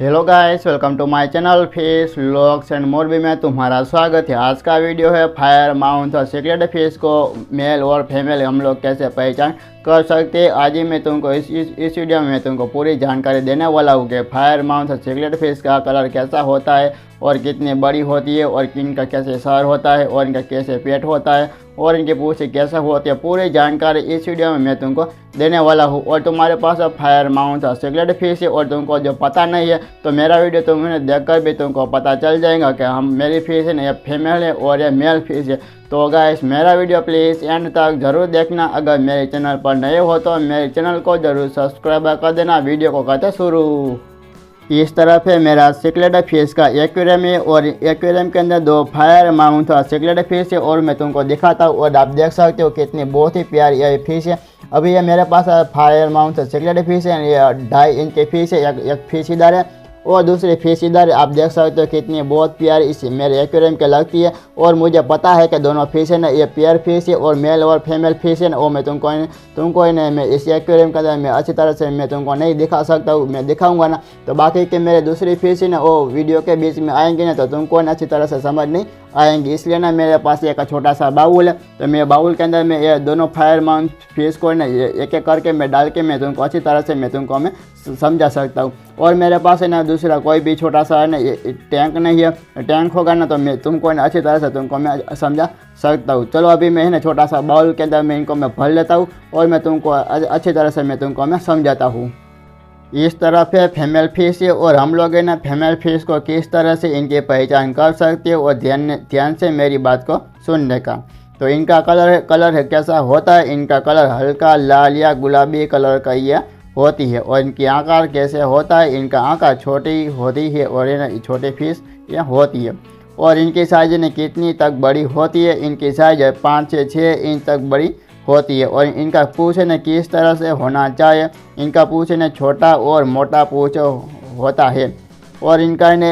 Hello guys, welcome to my channel fish vlogs and Morbi में तुम्हारा स्वागत है। आज का वीडियो है फायर माउंट और सिक्रेट फिश को मेल और फीमेल हम लोग कैसे पहचान कर सकते हैं। आज ही मैं तुमको इस वीडियो में तुमको पूरी जानकारी देने वाला हूँ कि फायर माउंट और सिक्रेट फिश का कलर कैसा होता है और कितनी बड़ी होती है और इनका कैसे सर होता है और इनका कैसे पेट होता है और इनकी पूछ कैसे होती है। पूरी जानकारी इस वीडियो में मैं तुमको देने वाला हूँ। और तुम्हारे पास फायर माउंट और सिक्रेट फिश है और तुमको जो पता नहीं है तो मेरा वीडियो तुमने देखकर भी तुमको पता चल जाएगा कि हम मेरी फिश है ना ये फीमेल है और ये मेल फिश है। तो गाइस मेरा वीडियो प्लीज़ एंड तक ज़रूर देखना। अगर मेरे चैनल पर नए हो तो मेरे चैनल को ज़रूर सब्सक्राइब कर देना। वीडियो को करते शुरू। इस तरफ है मेरा सिक्रेट फिश का एक्वेरियम है और एक्वेरियम के अंदर दो फायर माउंट और सिक्रेट फिश है और मैं तुमको दिखाता हूँ और आप देख सकते हो कितनी बहुत ही प्यारी ये फिश है। अभी ये मेरे पास फायर माउंट और सिक्रेट फिश है, ये 2.5 इंच की फिश है। एक फिश इधर है और दूसरी फिश इधर। आप देख सकते हो कितनी बहुत प्यारी इस मेरे एक्वेरियम के लगती है। और मुझे पता है कि दोनों फिश है ना ये पेयर फिश है और मेल और फीमेल फिश है ना वो मैं तुमको मैं इस एक्वेरियम के अंदर मैं अच्छी तरह से मैं तुमको नहीं दिखा सकता हूँ। मैं दिखाऊंगा ना तो बाकी के मेरे दूसरी फिश है ना वो वीडियो के बीच में आएंगे ना तो तुमको ना अच्छी तरह से समझ नहीं आएंगी। इसलिए ना मेरे पास एक छोटा सा बाउल है तो मैं बाउल के अंदर में ये दोनों फायर माउंट फिश को ना एक एक करके मैं डाल के मैं तुमको अच्छी तरह से मैं तुमको मैं समझा सकता हूँ। और मेरे पास है ना दूसरा कोई भी छोटा सा है ना ये टैंक नहीं है। टैंक होगा ना तो मैं तुमको ना अच्छी तरह से तुमको मैं समझा सकता हूँ। चलो अभी मैं है ना छोटा सा बाउल के अंदर मैं इनको मैं भर लेता हूँ और मैं तुमको अच्छी तरह से मैं तुमको मैं समझाता हूँ। इस तरफ है फीमेल फिश है और हम लोग है ना फीमेल फिश को किस तरह से इनकी पहचान कर सकते हो और ध्यान से मेरी बात को सुनने का। तो इनका कलर है कैसा होता है। इनका कलर हल्का लाल या गुलाबी कलर का ये होती है। और इनकी आकार कैसे होता है। इनका आकार छोटी होती है और ये ना छोटे फिश ये होती है। और इनकी साइज ने कितनी तक बड़ी होती है। इनकी साइज 5 से 6 इंच तक बड़ी होती है। और इनका पूँछ ने किस तरह से होना चाहिए। इनका पूँछ ने छोटा और मोटा पूँछ होता है। और इनका ने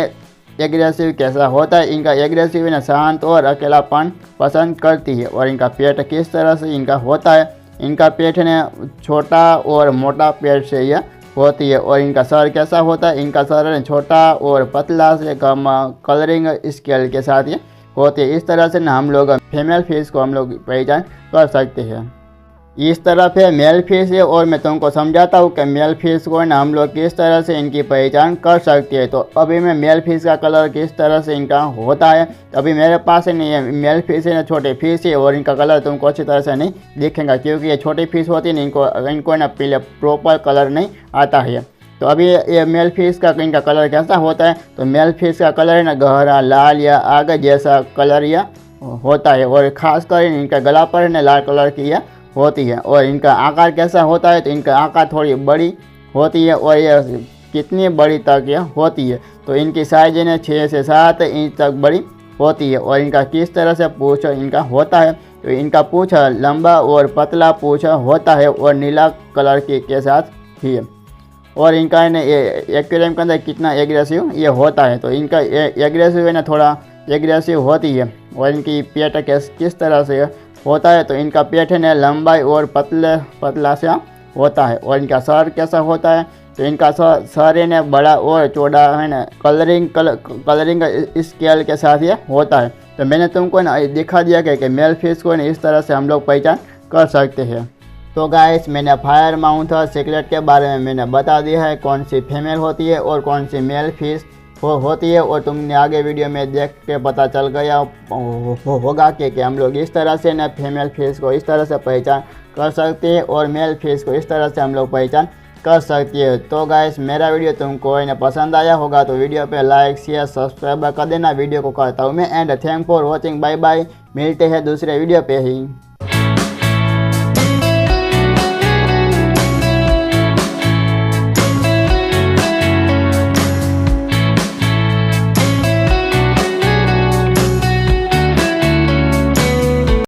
एग्रेसिव कैसा होता है। इनका एग्रेसिव ने शांत और अकेलापन पसंद करती है। और इनका पेट किस तरह से इनका होता है। इनका पेट ने छोटा और मोटा पेट से यह होती है। और इनका सर कैसा होता है। इनका सर छोटा और पतला से कम कलरिंग स्केल के साथ ये होती है। इस तरह से ना हम लोग फीमेल फिश को हम लोग पहचान कर सकते हैं। इस तरफ है मेल फिश है और मैं तुमको समझाता हूँ कि मेल फिश को ना हम लोग किस तरह से इनकी पहचान कर सकते हैं। तो अभी मैं मेल फिश का कलर किस तरह से इनका होता है। अभी मेरे पास है नहीं है मेल फिश है ना छोटे फिश है और इनका कलर तुमको अच्छी तरह से नहीं दिखेगा क्योंकि ये छोटी फिश होती है ना इनको ना पहले प्रॉपर कलर नहीं आता है। तो अभी ये मेल फिश का इनका कलर कैसा होता है। तो मेल फिश का कलर है ना गहरा लाल या आग जैसा कलर या होता है। और ख़ासकर इनका गला पर ना लाल कलर की यह होती है। और इनका आकार कैसा होता है। तो इनका आकार थोड़ी बड़ी होती है और ये कितनी बड़ी तक यह होती है। तो इनकी साइज ने 6 से 7 इंच तक बड़ी होती है। और इनका किस तरह से पूँछ इनका होता है। तो इनका पूँछ लंबा और पतला पूँछ होता है और नीला कलर के साथ ही। और इनका ने एक्वेरियम के अंदर कितना एग्रेसिव ये होता है। तो इनका एग्रेसिव है ना थोड़ा एग्रेसिव होती है। और इनकी पेट किस तरह से होता है। तो इनका पेट है ना लंबाई और पतला से होता है। और इनका सर कैसा होता है। तो इनका सर है ना बड़ा और चौड़ा है ना कलरिंग स्केल के साथ ये होता है। तो मैंने तुमको ना दिखा दिया कि मेल फिश को ना इस तरह से हम लोग पहचान कर सकते हैं। तो गाइस मैंने फायर माउंट और सिक्रेट के बारे में मैंने बता दिया है कौन सी फीमेल होती है और कौन सी मेल फिश होती है। और तुमने आगे वीडियो में देख के पता चल गया होगा कि हम लोग इस तरह से ना फीमेल फिश को इस तरह से पहचान कर सकते हैं और मेल फिश को इस तरह से हम लोग पहचान कर सकते हैं। तो गाइस मेरा वीडियो तुमको पसंद आया होगा तो वीडियो पे लाइक शेयर सब्सक्राइब कर देना। वीडियो को करता हूँ मैं and thank for watching. Bye bye. मिलते हैं दूसरे वीडियो पे ही।